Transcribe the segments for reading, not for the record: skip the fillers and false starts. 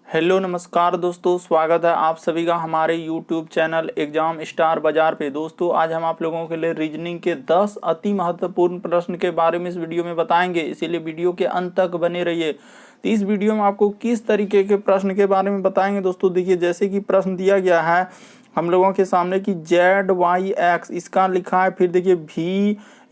Hello नमस्कार दोस्तों, स्वागत है आप सभी का हमारे यूट्यूब चैनल एग्जाम स्टार बाजार पे। दोस्तों आज हम आप लोगों के लिए रीजनिंग के 10 अति महत्वपूर्ण प्रश्न के बारे में इस वीडियो में बताएंगे, इसीलिए वीडियो के अंत तक बने रहिए। तो इस वीडियो में आपको किस तरीके के प्रश्न के बारे में बताएंगे दोस्तों, देखिए जैसे कि प्रश्न दिया गया है हम लोगों के सामने कि ZYX इसका लिखा है, फिर देखिए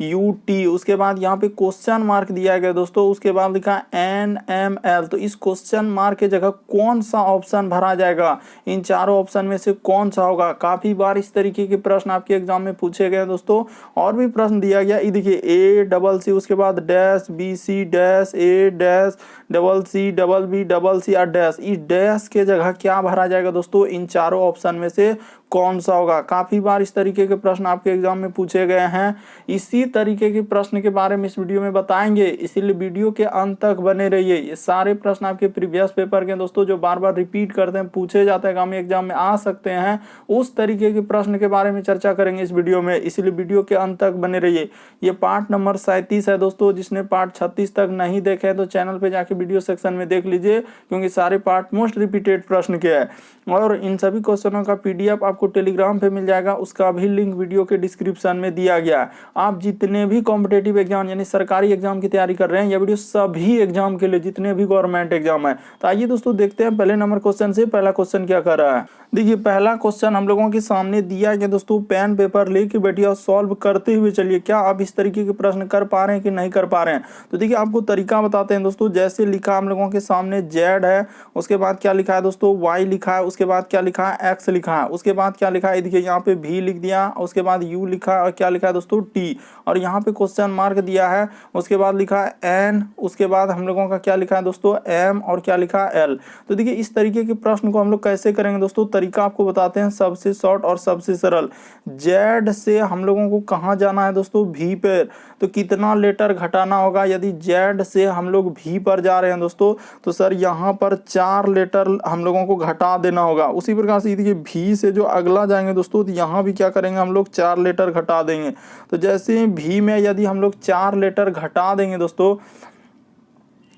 VUT, उसके बाद यहाँ पे क्वेश्चन मार्क दिया गया दोस्तों, उसके बाद लिखा है NML। तो इस क्वेश्चन मार्क के जगह कौन सा ऑप्शन भरा जाएगा, इन चारों ऑप्शन में से कौन सा होगा। काफी बार इस तरीके के प्रश्न आपके एग्जाम में पूछे गए दोस्तों। और भी प्रश्न दिया गया, ये देखिए ACC, उसके बाद dash BC dash A dash CC BB और डैश, इस डैश के जगह क्या भरा जाएगा दोस्तों, इन चारों ऑप्शन में से कौन सा होगा। काफी बार इस तरीके के प्रश्न आपके एग्जाम में पूछे गए हैं, इसी तरीके के प्रश्न के बारे में इस वीडियो में बताएंगे, इसीलिए वीडियो के अंत तक बने रहिए। ये सारे प्रश्न आपके प्रीवियस पेपर के दोस्तों जो बार बार रिपीट करते हैं, पूछे जाते हैं, आगामी एग्जाम में आ सकते हैं, उस तरीके के प्रश्न के बारे में चर्चा करेंगे इस वीडियो में, इसीलिए वीडियो के अंत तक बने रहिए। ये पार्ट नंबर 37 है दोस्तों, जिसने पार्ट 36 तक नहीं देखे तो चैनल पे जाके वीडियो सेक्शन में देख लीजिए, क्योंकि सारे पार्ट मोस्ट रिपीटेड प्रश्न के हैं। और इन सभी क्वेश्चनों का PDF आपको टेलीग्राम पे मिल जाएगा, उसका भी लिंक वीडियो के डिस्क्रिप्शन में दिया गया है। आप जितने भी कॉम्पिटेटिव एग्जाम यानी सरकारी एग्जाम की तैयारी कर रहे हैं, यह वीडियो सभी एग्जाम के लिए, जितने भी गवर्नमेंट एग्जाम है। तो आइए दोस्तों देखते हैं पहले नंबर क्वेश्चन से। पहला क्वेश्चन क्या कर रहा है, देखिए पहला क्वेश्चन हम लोगों के सामने दिया गया दोस्तों, पेन पेपर लेके बैठिए और सॉल्व करते हुए चलिए। क्या आप इस तरीके के प्रश्न कर पा रहे हैं कि नहीं कर पा रहे हैं। तो देखिए आपको तरीका बताते हैं दोस्तों। जैसे लिखा हम लोगों के सामने Z है, उसके बाद क्या लिखा है दोस्तों Y लिखा है, उसके बाद क्या लिखा है X लिखा है, उसके बाद क्या लिखा है, देखिए यहाँ पे V लिख दिया, उसके बाद U लिखा है और क्या लिखा है दोस्तों T, और यहाँ पे क्वेश्चन मार्क दिया है, उसके बाद लिखा है N, उसके बाद हम लोगों का क्या लिखा है दोस्तों M, और क्या लिखा है L। तो देखिए इस तरीके के प्रश्न को हम लोग कैसे करेंगे दोस्तों, तरीका आपको बताते हैं, सबसे शॉर्ट और सबसे सरल। Z से हम लोगों को कहाँ जाना है दोस्तों, V पे, तो कितना लेटर घटाना होगा। यदि Z से हम लोग V पर जा रहे हैं दोस्तों, तो सर यहाँ पर 4 लेटर हम लोगों को घटा देना होगा। उसी प्रकार से देखिए V से जो अगला जाएंगे दोस्तों, तो यहाँ भी क्या करेंगे, हम लोग 4 लेटर घटा देंगे। तो जैसे V में यदि हम लोग 4 लेटर घटा देंगे दोस्तों,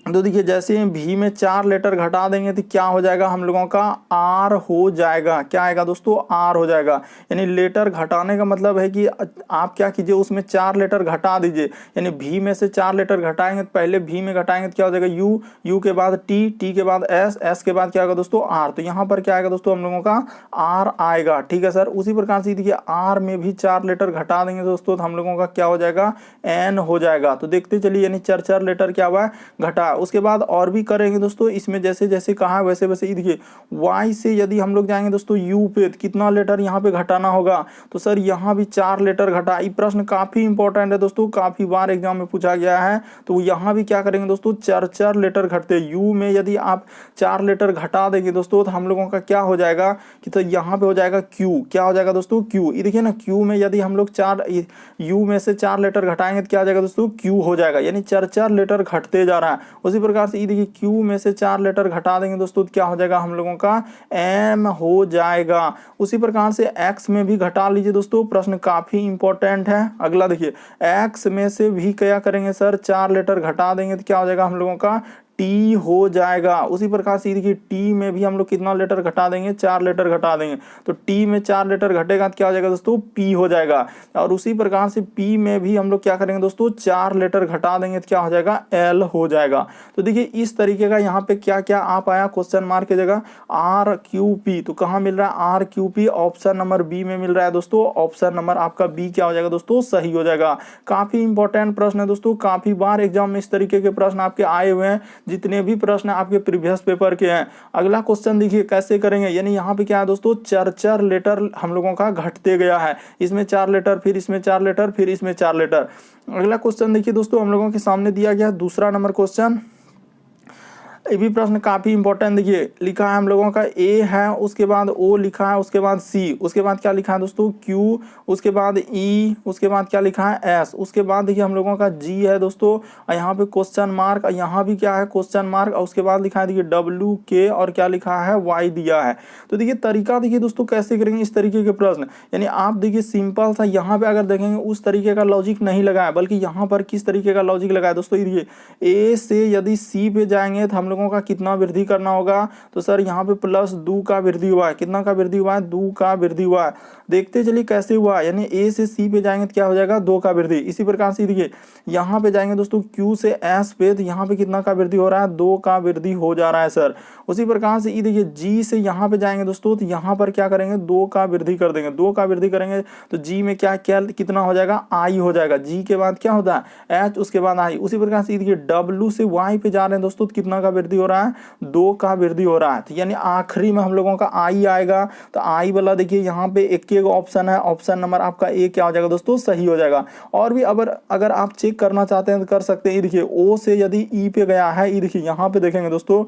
तो देखिए जैसे भी में 4 लेटर घटा देंगे तो क्या हो जाएगा, हम लोगों का R हो जाएगा। क्या आएगा दोस्तों, R हो जाएगा। यानी लेटर घटाने का मतलब है कि आप क्या कीजिए, उसमें 4 लेटर घटा दीजिए। यानी भी में से 4 लेटर घटाएंगे तो पहले भी में घटाएंगे तो क्या हो जाएगा U के बाद T के बाद S के बाद क्या आएगा दोस्तों R। तो यहाँ पर क्या आएगा दोस्तों, हम लोगों का R आएगा। ठीक है सर। उसी प्रकार से देखिए R में भी 4 लेटर घटा देंगे दोस्तों, तो हम लोगों का क्या हो जाएगा, N हो जाएगा। तो देखते चलिए, यानी 4 लेटर क्या हुआ है, घटा। उसके बाद और भी करेंगे दोस्तों, इसमें जैसे जैसे कहा वैसे वैसे देखिए Y से यदि हम लोग जाएंगे दोस्तों U पे, तो कितना लेटर यहाँ पे घटाना होगा, तो सर यहाँ भी 4 लेटर घटा। ये प्रश्न काफी इंपॉर्टेंट है दोस्तों, काफी बार एग्जाम में पूछा गया है। तो यहाँ भी क्या करेंगे दोस्तों, 4 लेटर घटते। U में यदि आप 4 लेटर घटा देंगे दोस्तों, तो हम लोगों का क्या हो जाएगा कि, तो यहाँ पे हो जाएगा Q। क्या हो जाएगा दोस्तों, Q। ये देखिए ना, Q में यदि हम लोग U में से 4 लेटर घटाएंगे तो क्या हो जाएगा दोस्तों, Q हो जाएगा। यानी 4 लेटर घटते जा रहा है। उसी प्रकार से देखिए Q में से 4 लेटर घटा देंगे दोस्तों, तो क्या हो जाएगा, हम लोगों का M हो जाएगा। उसी प्रकार से X में भी घटा लीजिए दोस्तों, प्रश्न काफी इंपॉर्टेंट है। अगला देखिए X में से भी क्या करेंगे सर, 4 लेटर घटा देंगे तो क्या हो जाएगा, हम लोगों का T हो जाएगा। उसी प्रकार से देखिए T में भी हम लोग कितना लेटर घटा देंगे, 4 लेटर घटा देंगे। तो T में 4 लेटर घटेगा तो क्या हो जाएगा दोस्तों, P हो जाएगा। और उसी प्रकार से P में भी हम लोग क्या करेंगे दोस्तों, 4 लेटर घटा देंगे तो क्या हो जाएगा, L हो जाएगा। तो देखिए इस तरीके का यहाँ पे क्या क्या आ पाया, क्वेश्चन मार्क की जगह RQP। तो कहाँ मिल रहा है RQP, ऑप्शन नंबर B में मिल रहा है दोस्तों। ऑप्शन नंबर आपका B क्या हो जाएगा दोस्तों, सही हो जाएगा। काफी इंपॉर्टेंट प्रश्न है दोस्तों, काफी बार एग्जाम में इस तरीके के प्रश्न आपके आए हुए हैं, जितने भी प्रश्न आपके प्रीवियस पेपर के हैं। अगला क्वेश्चन देखिए कैसे करेंगे, यानी यहाँ पे क्या है दोस्तों, 4 लेटर हम लोगों का घटते गया है। इसमें 4 लेटर, फिर इसमें 4 लेटर, फिर इसमें 4 लेटर। अगला क्वेश्चन देखिए दोस्तों, हम लोगों के सामने दिया गया दूसरा नंबर क्वेश्चन। ये भी प्रश्न काफी इंपॉर्टेंट, देखिए लिखा है हम लोगों का A है, उसके बाद O लिखा है, उसके बाद C, उसके बाद क्या लिखा है दोस्तों Q, उसके बाद E, उसके बाद क्या लिखा है S, उसके बाद देखिए हम लोगों का G है दोस्तों, और यहाँ पे क्वेश्चन मार्क, और यहाँ भी क्या है क्वेश्चन मार्क, और उसके बाद लिखा है देखिए W K, और क्या लिखा है Y दिया है। तो देखिए तरीका देखिए दोस्तों कैसे करेंगे इस तरीके के प्रश्न। यानी आप देखिए सिंपल सा, यहाँ पे अगर देखेंगे उस तरीके का लॉजिक नहीं लगाया, बल्कि यहाँ पर किस तरीके का लॉजिक लगाया दोस्तों। देखिए A से यदि C पे जाएंगे तो हम लोग लोगों का कितना वृद्धि करना होगा, तो सर यहाँ पे प्लस 2 का वृद्धि हुआ है। कितना का वृद्धि हुआ है, 2 का वृद्धि हुआ है। देखते चलिए कैसे हुआ, यानी ए से सी पे जाएंगे तो क्या हो जाएगा, 2 का वृद्धि। इसी प्रकार से देखिए यहाँ पे जाएंगे दोस्तों क्यू से एस पे, तो यहाँ पे कितना का वृद्धि हो रहा है, 2 का वृद्धि हो जा रहा है सर। उसी प्रकार से ये देखिए जी से यहाँ पे जाएंगे दोस्तों, तो यहाँ पर क्या करेंगे, 2 का वृद्धि कर देंगे। 2 का वृद्धि करेंगे तो जी में क्या क्या कितना हो जाएगा, आई हो जाएगा। जी के बाद क्या होता है, एच, उसके बाद आई। उसी प्रकार से देखिए डब्ल्यू से वाई पे जा रहे हैं दोस्तों, तो कितना का वृद्धि हो रहा है, 2 का वृद्धि हो रहा है। तो यानी आखिरी में हम लोगों का आई आएगा। तो आई वाला देखिए यहाँ पे एक ऑप्शन है, ऑप्शन नंबर आपका ए क्या हो जाएगा दोस्तों, सही हो जाएगा। और भी अगर आप चेक करना चाहते हैं तो कर सकते हैं। देखिए ओ से यदि ई पे गया है, ये देखिए यहाँ पे देखेंगे दोस्तों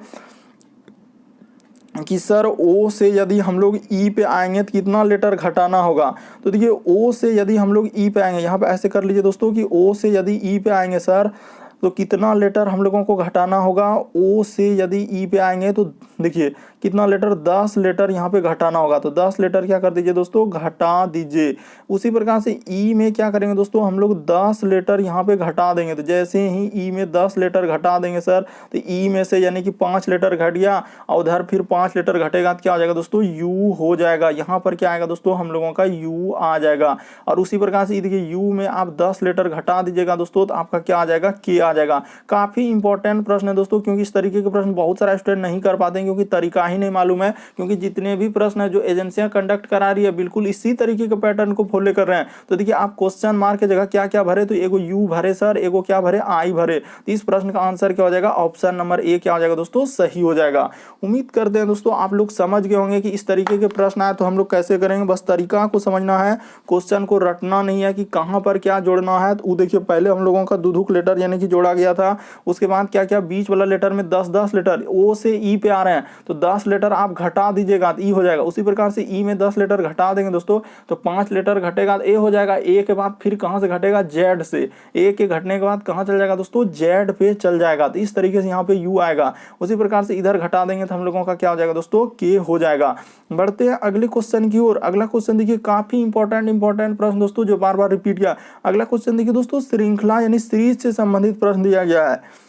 कि सर ओ से यदि हम लोग ई पे आएंगे तो कितना लेटर घटाना होगा। तो देखिए ओ से यदि हम लोग ई पे आएंगे, यहाँ पे ऐसे कर लीजिए दोस्तों कि ओ से यदि ई पे आएंगे सर, तो कितना लेटर हम लोगों को घटाना होगा। ओ से यदि ई पे आएंगे तो देखिए कितना लेटर, 10 लेटर यहाँ पे घटाना होगा। तो 10 लेटर क्या कर दीजिए दोस्तों, घटा दीजिए। उसी प्रकार से ई में क्या करेंगे दोस्तों, हम लोग 10 लेटर यहाँ पे घटा देंगे। तो जैसे ही ई में 10 लेटर घटा देंगे सर, तो ई में से यानी कि 5 लेटर घट गया, और उधर फिर 5 लेटर घटेगा तो क्या हो जाएगा दोस्तों, यू हो जाएगा। यहाँ पर क्या आएगा दोस्तों, हम लोगों का यू आ जाएगा। और उसी प्रकार से देखिए यू में आप 10 लेटर घटा दीजिएगा दोस्तों, तो आपका क्या आ जाएगा, के आ जाएगा। काफी इंपॉर्टेंट प्रश्न है दोस्तों, क्योंकि इस तरीके के प्रश्न बहुत सारे स्टूडेंट नहीं कर पाते हैं, क्योंकि तरीका ही नहीं मालूम है। क्योंकि जितने भी प्रश्न है जो एजेंसियां कंडक्ट करा रही है, बिल्कुल इसी तरीके के पैटर्न को फॉलो कर रहे हैं। तो देखिए आप क्वेश्चन मार्क की जगह क्या क्या भरे, तो एगो यू भरे सर, एगो क्या भरे, आई भरे। तो इस प्रश्न का आंसर क्या हो जाएगा, ऑप्शन नंबर ए क्या हो जाएगा दोस्तों, सही हो जाएगा। उम्मीद करते हैं दोस्तों आप लोग समझ गए होंगे कि इस तरीके के प्रश्न आए तो हम लोग कैसे करेंगे। बस तरीका को समझना है, क्वेश्चन को रटना नहीं है कि कहां पर क्या जोड़ना है। तो देखिए पहले हम लोगों का दुधुक लेटर यानी कि जोड़ा गया था, उसके बाद क्या क्या बीच वाला लेटर में 10-10 लेटर ओ से ई पे आ रहे हैं, तो 10 लेटर आप घटा दीजिएगा तो ई हो जाएगा। उसी प्रकार से ई में 10 लेटर घटा देंगे दोस्तों, तो 5 लेटर घटेगा तो ए हो जाएगा। ए के बाद फिर कहां से घटेगा, जेड से। ए के घटने के बाद कहां चल जाएगा दोस्तों, जेड पे चल जाएगा। तो इस तरीके से यहाँ पे यू आएगा। उसी प्रकार से इधर घटा देंगे तो हम लोगों का क्या हो जाएगा दोस्तों, के हो जाएगा। बढ़ते हैं अगले क्वेश्चन की ओर। अगला क्वेश्चन देखिए काफी इंपॉर्टेंट प्रश्न दोस्तों, जो बार बार रिपीट किया। अगला क्वेश्चन देखिए दोस्तों, श्रृंखला यानी सीरीज से संबंधित प्रश्न दिया गया है।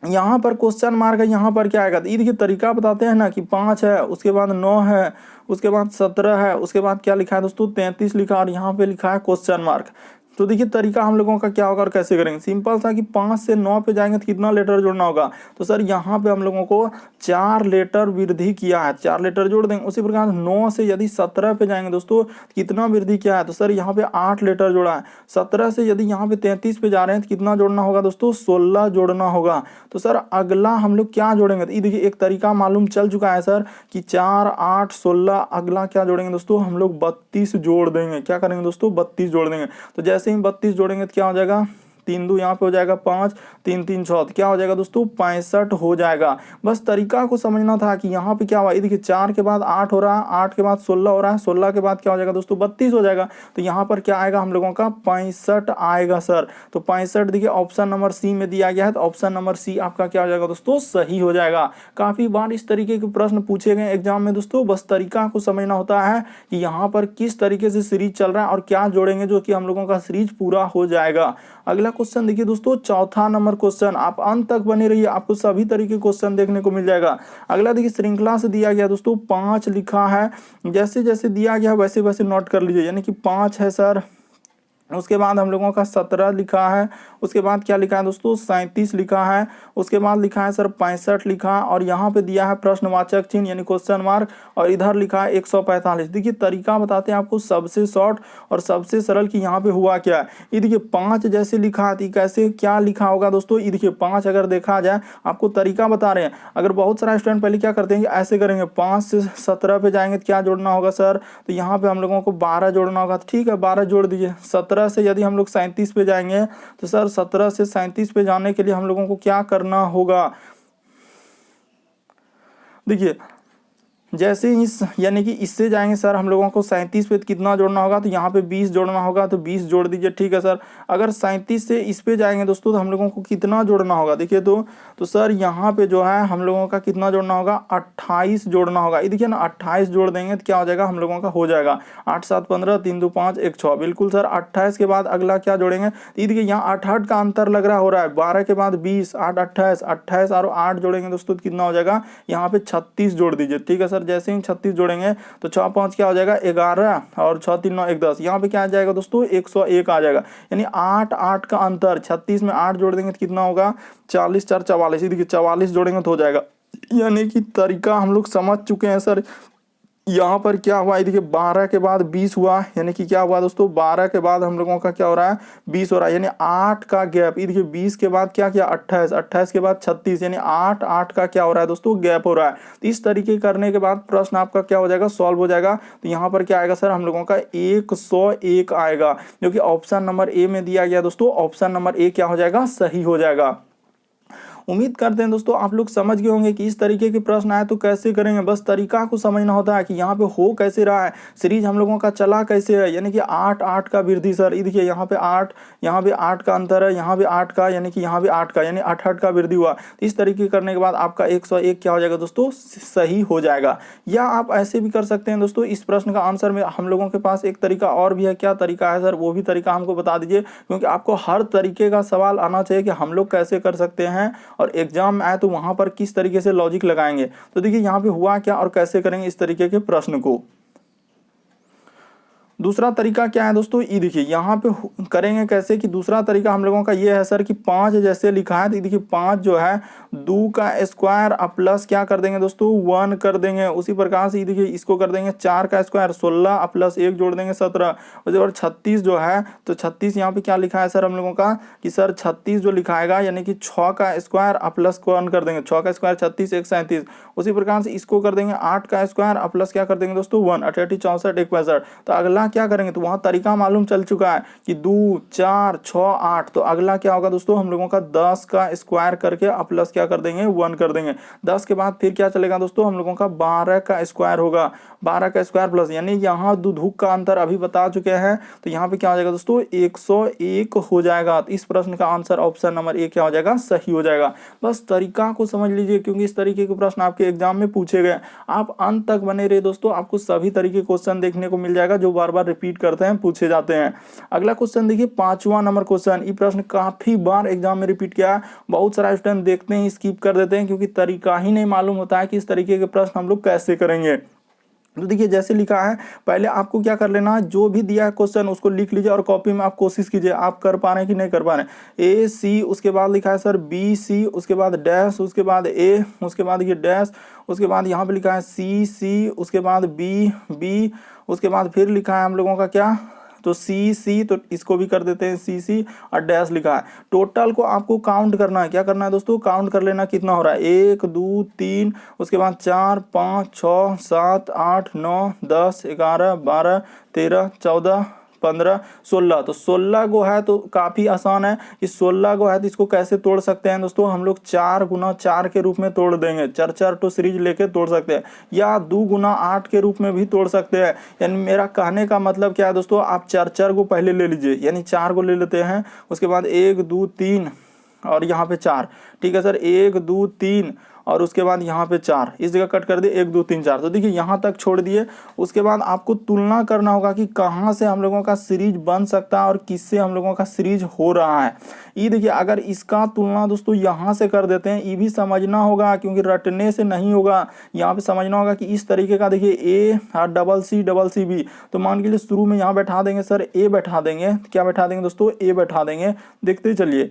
यहाँ पर क्वेश्चन मार्क है, यहाँ पर क्या आएगा, तो ये देखिए तरीका बताते हैं ना कि 5 है, उसके बाद 9 है, उसके बाद 17 है, उसके बाद क्या लिखा है दोस्तों, 33 लिखा, और यहाँ पे लिखा है क्वेश्चन मार्क। तो देखिए तरीका हम लोगों का क्या होगा और कैसे करेंगे। सिंपल सा कि 5 से 9 पे जाएंगे तो कितना लेटर जोड़ना होगा, तो सर यहाँ पे हम लोगों को 4 लेटर वृद्धि किया है, 4 लेटर जोड़ देंगे। उसी प्रकार 9 से यदि 17 पे जाएंगे दोस्तों, कितना वृद्धि किया है, तो सर यहाँ पे 8 लेटर जोड़ा है। 17 से यदि यहाँ पे 33 पे जा रहे हैं तो कितना जोड़ना होगा दोस्तों, 16 जोड़ना होगा। तो सर अगला हम लोग क्या जोड़ेंगे, तो ये देखिए एक तरीका मालूम चल चुका है सर कि 4, 8, 16। अगला क्या जोड़ेंगे दोस्तों, हम लोग 32 जोड़ देंगे। क्या करेंगे दोस्तों, 32 जोड़ देंगे। तो जैसे ही 32 जोड़ेंगे तो क्या हो जाएगा, 3 2 यहाँ पे हो जाएगा 5, 3 3 6, क्या हो जाएगा दोस्तों, 65 हो जाएगा। बस तरीका को समझना था कि यहाँ पे क्या हुआ, ये देखिए 4 के बाद 8 हो रहा है, 8 के बाद 16 हो रहा है, 16 के बाद क्या हो जाएगा दोस्तों, 32 हो जाएगा। तो यहाँ पर क्या आएगा हम लोगों का, 65 आएगा सर। तो 65 देखिए ऑप्शन नंबर सी में दिया गया है, तो ऑप्शन नंबर सी आपका क्या हो जाएगा दोस्तों, सही हो जाएगा। काफी बार इस तरीके के प्रश्न पूछे गए एग्जाम में दोस्तों, बस तरीका को समझना होता है कि यहाँ पर किस तरीके से सीरीज चल रहा है और क्या जोड़ेंगे जो कि हम लोगों का सीरीज पूरा हो जाएगा। अगला क्वेश्चन देखिए दोस्तों, चौथा नंबर क्वेश्चन। आप अंत तक बने रहिए, आपको सभी तरीके क्वेश्चन देखने को मिल जाएगा। अगला देखिए श्रृंखला से दिया गया दोस्तों, 5 लिखा है, जैसे जैसे दिया गया वैसे वैसे नोट कर लीजिए। यानी कि 5 है सर, उसके बाद हम लोगों का 17 लिखा है, उसके बाद क्या लिखा है दोस्तों, 37 लिखा है, उसके बाद लिखा है सर 65 लिखा, और यहाँ पे दिया है प्रश्नवाचक चिन्ह यानी क्वेश्चन मार्क, और इधर लिखा है 145। देखिए तरीका बताते हैं आपको सबसे शॉर्ट और सबसे सरल कि यहाँ पे हुआ क्या है। ये देखिए 5 जैसे लिखा है, कैसे क्या लिखा होगा दोस्तों, ये देखिए 5 अगर देखा जाए, आपको तरीका बता रहे हैं। अगर बहुत सारा स्टूडेंट पहले क्या करते हैं, ऐसे करेंगे, 5 से 17 पे जाएंगे तो क्या जोड़ना होगा सर, तो यहाँ पे हम लोगों को 12 जोड़ना होगा। ठीक है 12 जोड़ दीजिए। 17 से यदि हम लोग 37 पे जाएंगे तो सर 17 से 37 पे जाने के लिए हम लोगों को क्या करना होगा, देखिए जैसे इस यानी कि इससे जाएंगे सर हम लोगों को 37 पे कितना जोड़ना होगा, तो यहाँ पे 20 जोड़ना होगा, तो 20 जोड़ दीजिए। ठीक है सर, अगर 37 से इस पे जाएंगे दोस्तों तो हम लोगों को कितना जोड़ना होगा, देखिए तो सर यहाँ पे जो है हम लोगों का कितना जोड़ना होगा, 28 जोड़ना होगा। ये देखिए ना, 28 जोड़ देंगे तो क्या हो जाएगा, हम लोगों का हो जाएगा 8 7 15, 3 2 5 1 6। बिल्कुल सर, 28 के बाद अगला क्या जोड़ेंगे, तो ये देखिए यहाँ 8 8 का अंतर लग रहा हो रहा है, 12 के बाद 20, 8 28, 28 और 8 जोड़ेंगे दोस्तों तो कितना हो जाएगा, यहाँ पे 36 जोड़ दीजिए। ठीक है सर, जैसे ही 36 जोड़ेंगे तो 6 5 क्या हो जाएगा 11, और 6 3 9 1 10, यहाँ पे क्या आ जाएगा दोस्तों 101 आ जाएगा। यानी 8 8 का अंतर, 36 में 8 जोड़ देंगे तो कितना होगा, 40 4 44, देखिए 44 जोड़ेंगे तो हो जाएगा। यानी कि तरीका हम लोग समझ चुके हैं सर। यहाँ पर क्या हुआ, देखिए 12 के बाद 20 हुआ, यानी कि क्या हुआ दोस्तों, 12 के बाद हम लोगों का क्या हो रहा है, 20 हो रहा है, यानी 8 का गैप। ये देखिए 20 के बाद क्या किया 28, 28 के बाद 36, यानी 8 8 का क्या हो रहा है दोस्तों, गैप हो रहा है। तो इस तरीके करने के बाद प्रश्न आपका क्या हो जाएगा, सॉल्व हो जाएगा। तो यहाँ पर क्या आएगा सर, हम लोगों का 101 आएगा, जो कि ऑप्शन नंबर ए में दिया गया दोस्तों। ऑप्शन नंबर ए क्या हो जाएगा, सही हो जाएगा। उम्मीद करते हैं दोस्तों आप लोग समझ गए होंगे कि इस तरीके के प्रश्न आए तो कैसे करेंगे। बस तरीका को समझना होता है कि यहाँ पे हो कैसे रहा है, सीरीज हम लोगों का चला कैसे है, यानी कि 8 8 का वृद्धि सर। ये देखिए यहाँ पे 8, यहाँ पे 8 का अंतर है, यहाँ पे 8 का, यानी कि यहाँ पे 8 का, यानी 8 8 का वृद्धि हुआ। तो इस तरीके करने के बाद आपका 101 क्या हो जाएगा दोस्तों, सही हो जाएगा। या आप ऐसे भी कर सकते हैं दोस्तों, इस प्रश्न का आंसर में हम लोगों के पास एक तरीका और भी है। क्या तरीका है सर, वो भी तरीका हमको बता दीजिए, क्योंकि आपको हर तरीके का सवाल आना चाहिए कि हम लोग कैसे कर सकते हैं, और एग्जाम में आए तो वहां पर किस तरीके से लॉजिक लगाएंगे। तो देखिए यहाँ पे हुआ क्या और कैसे करेंगे इस तरीके के प्रश्न को। दूसरा तरीका क्या है दोस्तों, ये देखिए यहाँ पे करेंगे कैसे, कि दूसरा तरीका हम लोगों का ये है सर कि 5 जैसे लिखा है, तो देखिए 5 जो है 2 का स्क्वायर प्लस क्या कर देंगे दोस्तों 1 कर देंगे। उसी प्रकार से ये देखिए इसको कर देंगे 4 का स्क्वायर 16 प्लस 1 जोड़ देंगे 17। उसके बाद 36 जो है, तो 36 यहाँ पे क्या लिखा है सर हम लोगों का, कि सर 36 जो लिखाएगा यानी कि 6 का स्क्वायर प्लस 1 कर देंगे, 6 का स्क्वायर 36 1 37। उसी प्रकार से इसको कर देंगे 8 का स्क्वायर प्लस क्या कर देंगे दोस्तों 1, 88 64 1 65। तो अगला क्या करेंगे, तो वहां तरीका मालूम चल चुका है कि 2 4 6 8। तो अगला क्या होगा दोस्तों, हम लोगों का 10 का स्क्वायर करके प्लस क्या कर देंगे 1 कर देंगे। 10 के बाद फिर क्या चलेगा दोस्तों, हम लोगों का 12 का स्क्वायर होगा, 12 का स्क्वायर प्लस, यानी यहाँ दुधुक का अंतर अभी बता चुके हैं। तो यहाँ पे क्या हो जाएगा दोस्तों 101 हो जाएगा। तो इस प्रश्न का आंसर ऑप्शन नंबर ए क्या हो जाएगा, सही हो जाएगा। बस तरीका को समझ लीजिए, क्योंकि इस तरीके के प्रश्न आपके एग्जाम में पूछे गए। आप अंत तक बने रहे दोस्तों, आपको सभी तरीके क्वेश्चन देखने को मिल जाएगा जो बार बार रिपीट करते हैं, पूछे जाते हैं। अगला क्वेश्चन देखिए 5वां नंबर क्वेश्चन। ये प्रश्न काफी बार एग्जाम में रिपीट किया, बहुत सारा स्टूडेंट देखते हैं स्किप कर देते हैं, क्योंकि तरीका ही नहीं मालूम होता है कि इस तरीके के प्रश्न हम लोग कैसे करेंगे। तो देखिए जैसे लिखा है, पहले आपको क्या कर लेना, जो भी दिया है क्वेश्चन उसको लिख लीजिए और कॉपी में आप कोशिश कीजिए आप कर पा रहे हैं कि नहीं कर पा रहे हैं। ए सी, उसके बाद लिखा है सर बी सी, उसके बाद डैश, उसके बाद ए, उसके बाद ये डैश, उसके बाद यहाँ पे लिखा है सी सी, उसके बाद बी बी, उसके बाद फिर लिखा है हम लोगों का क्या, तो सी सी, तो इसको भी कर देते हैं सी सी, और डैश लिखा है। टोटल को आपको काउंट करना है, क्या करना है दोस्तों, काउंट कर लेना कितना हो रहा है, 1 2 3, उसके बाद 4 5 6 7 8 9 10 11 12 13 14 15 16। तो 16 गो है, तो काफी आसान है कि 16 गो है तो इसको कैसे तोड़ सकते हैं दोस्तों, हम लोग 4 गुना 4 के रूप में तोड़ देंगे, 4 4 टू सीरीज लेके तोड़ सकते हैं, या 2 गुना 8 के रूप में भी तोड़ सकते हैं। यानी मेरा कहने का मतलब क्या है दोस्तों, आप 4 4 को पहले ले लीजिए, यानी 4 को ले लेते हैं, उसके बाद 1 2 3 और यहाँ पे 4, ठीक है सर, 1 2 3 और उसके बाद यहाँ पे 4, इस जगह कट कर दिए 1 2 3 4। तो देखिए यहाँ तक छोड़ दिए। उसके बाद आपको तुलना करना होगा कि कहाँ से हम लोगों का सीरीज बन सकता है और किससे हम लोगों का सीरीज हो रहा है। ये देखिए अगर इसका तुलना दोस्तों यहाँ से कर देते हैं, ये भी समझना होगा क्योंकि रटने से नहीं होगा, यहाँ पे समझना होगा कि इस तरीके का देखिए ए और डबल सी बी। तो मान के लिए शुरू में यहाँ बैठा देंगे सर ए बैठा देंगे, क्या बैठा देंगे दोस्तों ए बैठा देंगे। देखते चलिए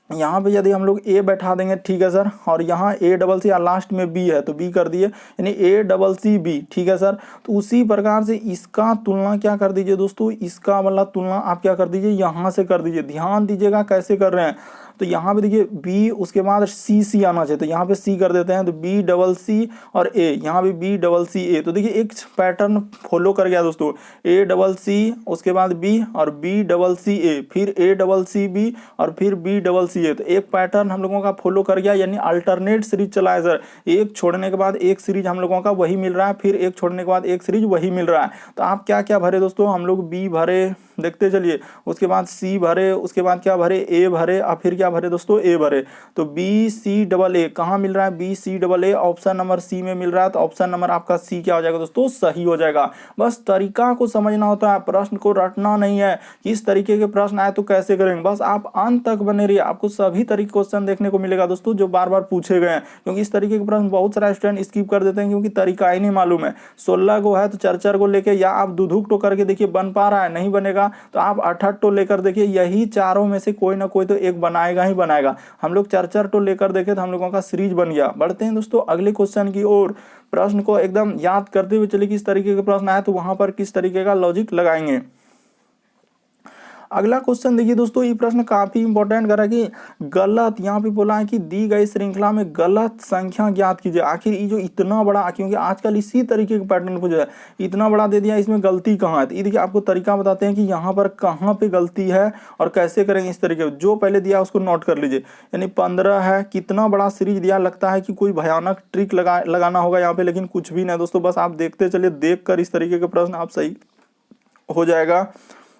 यहाँ पे यदि हम लोग ए बैठा देंगे, ठीक है सर, और यहाँ ए डबल सी लास्ट में बी है तो बी कर दिए, यानी ए डबल सी बी, ठीक है सर। तो उसी प्रकार से इसका तुलना क्या कर दीजिए दोस्तों, इसका वाला तुलना आप क्या कर दीजिए यहाँ से कर दीजिए। ध्यान दीजिएगा कैसे कर रहे हैं, तो यहाँ पे देखिए बी उसके बाद सी आना चाहिए, तो यहाँ पे सी कर देते हैं, तो बी डबल सी और ए, यहाँ पे बी डबल सी ए। तो देखिए एक पैटर्न फॉलो कर गया दोस्तों, ए डबल सी उसके बाद बी और बी डबल सी ए, फिर ए डबल सी बी और फिर बी डबल सी ए। तो एक पैटर्न हम लोगों का फॉलो कर गया, यानी अल्टरनेट सीरीज चला है सर, एक छोड़ने के बाद एक सीरीज हम लोगों का वही मिल रहा है, फिर एक छोड़ने के बाद एक सीरीज वही मिल रहा है। तो आप क्या क्या भरे दोस्तों, हम लोग बी भरे, देखते चलिए, उसके बाद सी भरे, उसके बाद क्या भरे, ए भरे, और फिर क्या भरे दोस्तों, ए भरे। तो बी सी डबल ए कहाँ मिल रहा है, B C double A option number C में मिल रहा है, तो ऑप्शन नंबर आपका सी क्या हो जाएगा दोस्तों, सही हो जाएगा। बस तरीका को समझना होता है, प्रश्न को रटना नहीं है, किस तरीके के प्रश्न आए तो कैसे करेंगे, बस आप अंत तक बने रहिए, आपको सभी तरीके क्वेश्चन देखने को मिलेगा दोस्तों जो बार बार पूछे गए हैं। क्योंकि इस तरीके के प्रश्न बहुत सारे स्टूडेंट स्किप कर देते हैं क्योंकि तरीका ही नहीं मालूम है। 16 को है तो 4 को लेके, या आप दुधुक टो करके देखिए बन पा रहा है, नहीं बनेगा तो आप 8 टो लेकर देखिए, यही चारों में से कोई ना कोई तो एक बनाएगा ही बनाएगा। हम लोग 4 टो लेकर देखे तो हम लोगों का सीरीज बन गया। बढ़ते हैं दोस्तों अगले क्वेश्चन की ओर, प्रश्न को एकदम याद करते हुए चलिए किस तरीके के प्रश्न आए तो वहां पर किस तरीके का लॉजिक लगाएंगे। अगला क्वेश्चन देखिए दोस्तों, ये प्रश्न काफी इंपॉर्टेंट करा कि गलत, यहाँ पे बोला है कि दी गई श्रृंखला में गलत संख्या ज्ञात कीजिए। आखिर ये जो इतना बड़ा, क्योंकि आजकल इसी तरीके के पैटर्न पूछा है, इतना बड़ा दे दिया, इसमें गलती कहाँ है। तो ये देखिए आपको तरीका बताते हैं कि यहाँ पर कहाँ पे गलती है और कैसे करेंगे। इस तरीके जो पहले दिया उसको नोट कर लीजिए, यानी 15 है, कितना बड़ा सीरीज दिया, लगता है कि कोई भयानक ट्रिक लगाना होगा यहाँ पे, लेकिन कुछ भी नहीं दोस्तों, बस आप देखते चलिए, देख कर इस तरीके के प्रश्न आप सही हो जाएगा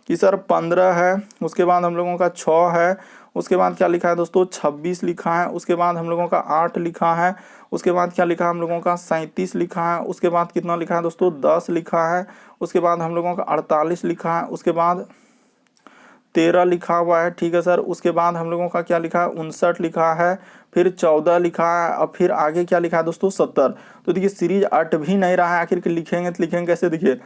कि सर 15 है, उसके बाद हम लोगों का 6 है, उसके बाद क्या लिखा है दोस्तों 26 लिखा है, उसके बाद हम लोगों का 8 लिखा है, उसके बाद क्या लिखा है हम लोगों का 37 लिखा है, उसके बाद कितना लिखा है दोस्तों 10 लिखा है, उसके बाद हम लोगों का 48 लिखा है, उसके बाद 13 लिखा हुआ है, ठीक है सर। उसके बाद हम लोगों का क्या लिखा है 59 लिखा है, फिर 14 लिखा है, और फिर आगे क्या लिखा है दोस्तों 70। तो देखिए सीरीज अट भी नहीं रहा है, आखिर लिखेंगे तो लिखेंगे कैसे, देखिए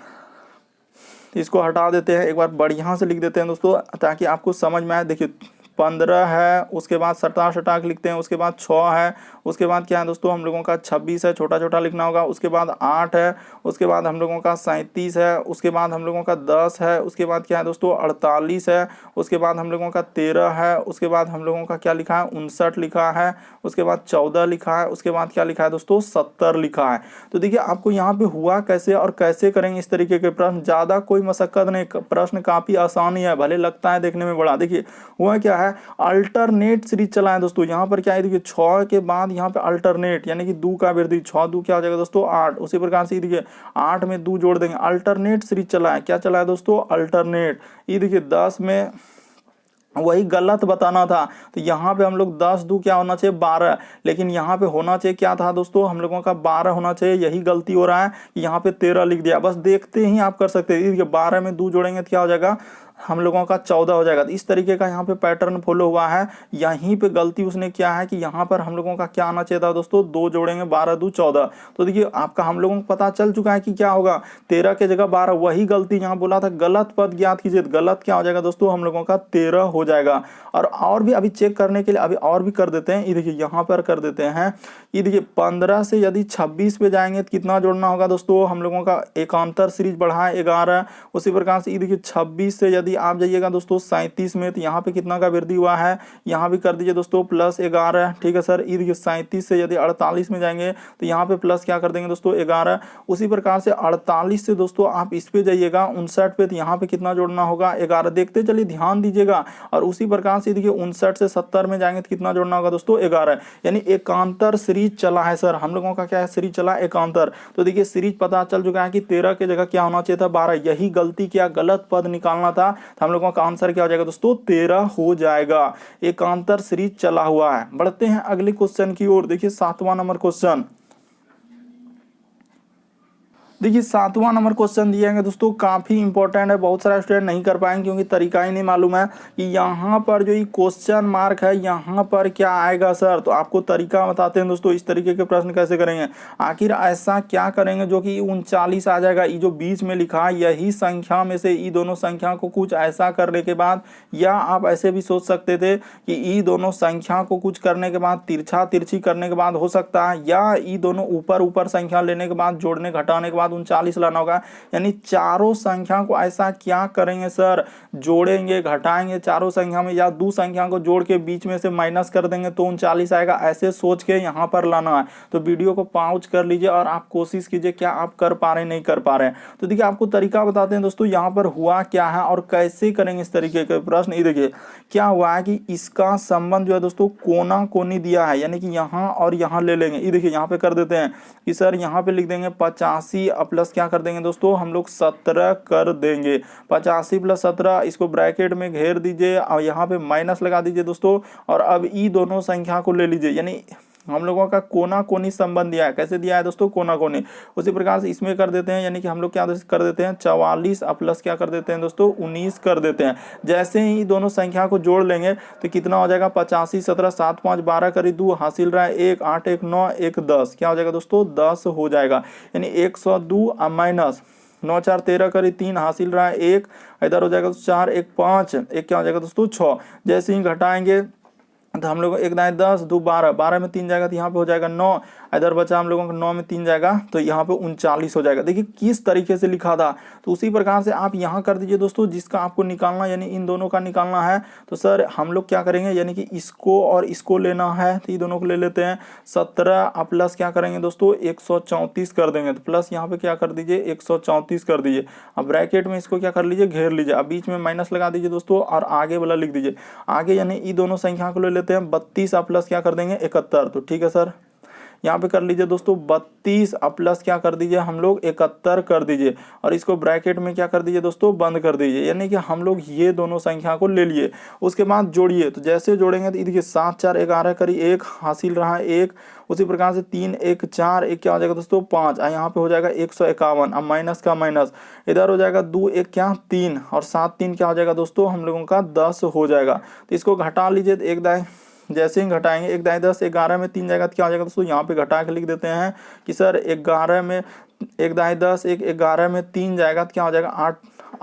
इसको हटा देते हैं, एक बार बढ़िया से लिख देते हैं दोस्तों ताकि आपको समझ में आए। देखिए 15 है, उसके बाद सटाक लिखते हैं, उसके बाद 6 है, उसके बाद क्या है दोस्तों हम लोगों का 26 है, छोटा छोटा लिखना होगा, उसके बाद 8 है, उसके बाद हम लोगों का 37 है, उसके बाद हम लोगों का 10 है, उसके बाद क्या है दोस्तों 48 है, उसके बाद हम लोगों का 13 है, उसके बाद हम लोगों का क्या लिखा है 59 लिखा है, उसके बाद 14 लिखा है, उसके बाद क्या लिखा है दोस्तों 70 लिखा है। तो देखिए आपको यहाँ पे हुआ कैसे और कैसे करेंगे इस तरीके के प्रश्न, ज़्यादा कोई मशक्कत नहीं, प्रश्न काफ़ी आसानी है, भले लगता है देखने में बड़ा। देखिए हुआ क्या है, अल्टरनेट सीरीज चला है दोस्तों, यहाँ पर क्या है देखिए 6 के बाद यहाँ पे अल्टरनेट, यानी कि 2 का वृद्धि, 6 2 क्या हो जाएगा दोस्तों 8, उसी प्रकार से देखिए 8 में 2 जोड़ देंगे, अल्टरनेट सीरीज चला है। क्या चला है दोस्तों अल्टरनेट। ये देखिए 10 में वही गलत बताना था, तो यहाँ पे हम लोग 10 2 क्या होना चाहिए 12, लेकिन यहाँ पे होना चाहिए क्या था दोस्तों हम लोगों का 12 होना चाहिए, यही गलती हो रहा है कि यहाँ पे 13 लिख दिया। बस देखते ही आप कर सकते हैं, 12 में 2 जोड़ेंगे तो क्या हो जाएगा हम लोगों का 14 हो जाएगा। तो इस तरीके का यहाँ पे पैटर्न फॉलो हुआ है। यहीं पे गलती उसने क्या है कि यहाँ पर हम लोगों का क्या आना चाहिए था दोस्तों 2 जोड़ेंगे 12 2 14। तो देखिए आपका हम लोगों को पता चल चुका है कि क्या होगा 13 के जगह 12, वही गलती यहाँ बोला था गलत पद ज्ञात कीजिए, गलत क्या हो जाएगा दोस्तों हम लोगों का 13 हो जाएगा। और भी अभी चेक करने के लिए अभी और भी कर देते हैं, ये देखिए यहाँ पर कर देते हैं। ये देखिए 15 से यदि 26 पे जाएंगे तो कितना जोड़ना होगा दोस्तों हम लोगों का एकांतर सीरीज बढ़ा है 11। उसी प्रकार से ये देखिए 26 से यदि आप जाइएगा दोस्तों 37 में तो यहाँ पे कितना का वृद्धि हुआ है, यहाँ भी कर दीजिए दोस्तों प्लस 11, ठीक है सर। ये देखिए 37 से यदि 48 में जाएंगे तो यहाँ पे प्लस क्या कर देंगे दोस्तों 11। उसी प्रकार से 48 से दोस्तों आप इस पे जाइएगा 59 पे, तो यहाँ पे कितना जोड़ना होगा 11, देखते चलिए ध्यान दीजिएगा। और उसी प्रकार से देखिए 59 से 70 में जाएंगे तो कितना जोड़ना होगा दोस्तों 11, यानी एकांतर सीरीज चला है सर हम लोगों का, क्या है सीरीज चला एकांतर। तो देखिए सीरीज पता चल चुका है कि 13 के जगह क्या होना चाहिए था 12, यही गलती किया, गलत पद निकालना था। तो हम लोगों का आंसर क्या हो जाएगा दोस्तों 13 हो जाएगा, एकांतर सीरीज चला हुआ है। बढ़ते हैं अगले क्वेश्चन की ओर। देखिए 7वां नंबर क्वेश्चन, देखिए 7वां नंबर क्वेश्चन दिया है दोस्तों, काफी इंपॉर्टेंट है, बहुत सारे स्टूडेंट नहीं कर पाएंगे क्योंकि तरीका ही नहीं मालूम है कि यहाँ पर जो ये क्वेश्चन मार्क है यहाँ पर क्या आएगा सर। तो आपको तरीका बताते हैं दोस्तों, इस तरीके के प्रश्न कैसे करेंगे। आखिर ऐसा क्या करेंगे जो कि 39 आ जाएगा, ये जो बीच में लिखा है यही संख्या में से ये दोनों संख्या को कुछ ऐसा करने के बाद, या आप ऐसे भी सोच सकते थे कि ये दोनों संख्या को कुछ करने के बाद तिरछा तिरछी करने के बाद हो सकता है, या ये दोनों ऊपर ऊपर संख्या लेने के बाद जोड़ने घटाने के बाद बाद 39 लाना होगा। यानी चारों संख्या को ऐसा क्या करेंगे सर, जोड़ेंगे, घटाएंगे चारों संख्या में, या दो संख्या को जोड़ के बीच में से माइनस कर देंगे तो 39 आएगा, ऐसे सोच के यहाँ पर लाना है। तो वीडियो को पॉज कर लीजिए और आप कोशिश कीजिए क्या आप कर पा रहे हैं नहीं कर पा रहे हैं। तो देखिए आपको तरीका बताते हैं दोस्तों, यहाँ पर हुआ क्या है और कैसे करेंगे इस तरीके के प्रश्न। ये देखिए क्या हुआ है कि इसका संबंध जो है दोस्तों कोना कोनी दिया है, यानी कि यहाँ और यहाँ ले लेंगे। ये देखिए यहाँ पे कर देते हैं कि सर यहाँ पे लिख देंगे 85 प्लस क्या कर देंगे दोस्तों हम लोग 17 कर देंगे। 85 प्लस 17 इसको ब्रैकेट में घेर दीजिए और यहाँ पे माइनस लगा दीजिए दोस्तों। और अब ई दोनों संख्या को ले लीजिए, यानी हम लोगों का कोना कोनी संबंध दिया है। कैसे दिया है दोस्तों, कोना कोनी। उसी प्रकार से इसमें कर देते हैं, यानी कि हम लोग क्या कर देते हैं 44 प्लस क्या कर देते हैं दोस्तों 19 कर देते हैं। जैसे ही दोनों संख्या को जोड़ लेंगे तो कितना हो जाएगा 85 17 7 5 12 करी 2 हासिल रहा है 1 8 1 9 1 10, क्या हो जाएगा दोस्तों 10 हो जाएगा। यानी 102 माइनस 9 4 13 करी 3 हासिल रहा है 1, इधर हो जाएगा 4 1 5 1 क्या हो जाएगा दोस्तों 6। जैसे ही घटाएंगे तो हम लोग एक दाएं 10 2 12, 12 में 3 जाएगा तो यहाँ पे हो जाएगा 9, इधर बचा हम लोगों को 9 में 3 जाएगा तो यहाँ पे 39 हो जाएगा। देखिए किस तरीके से लिखा था, तो उसी प्रकार से आप यहाँ कर दीजिए दोस्तों। जिसका आपको निकालना यानी इन दोनों का निकालना है तो सर हम लोग क्या करेंगे, यानी कि इसको और इसको लेना है तो ये दोनों को ले लेते हैं। 17 प्लस क्या करेंगे दोस्तों 134 कर देंगे, तो प्लस यहाँ पे क्या कर दीजिए 134 कर दीजिए। अब ब्रैकेट में इसको क्या कर लीजिए घेर लीजिए, अब बीच में माइनस लगा दीजिए दोस्तों और आगे वाला लिख दीजिए। आगे यानी ये दोनों संख्या को ले लेते हैं 32 प्लस क्या कर देंगे 71, तो ठीक है सर यहाँ पे कर लीजिए दोस्तों 32 प्लस क्या कर दीजिए हम लोग 71 कर दीजिए और इसको ब्रैकेट में क्या कर दीजिए दोस्तों बंद कर दीजिए। यानी कि हम लोग ये दोनों संख्या को ले लिए, उसके बाद जोड़िए। तो जैसे जोड़ेंगे तो देखिए 7 4 11 करी 1 हासिल रहा 1, उसी प्रकार से 3 1 4 1 क्या हो जाएगा दोस्तों 5, यहाँ पे हो जाएगा 151। अब माइनस का माइनस इधर हो जाएगा 2 1 क्या 3 और 7 3 क्या हो जाएगा दोस्तों हम लोगों का 10 हो जाएगा। तो इसको घटा लीजिए, तो एक दाएं जैसे ही घटाएंगे एक दाएं 10 11 में 3 जाएगा तो क्या हो जाएगा दोस्तों यहाँ पे घटा के लिख देते हैं कि सर 11 में एक दाएं 10 एक 11 में 3 जाएगा तो क्या हो जाएगा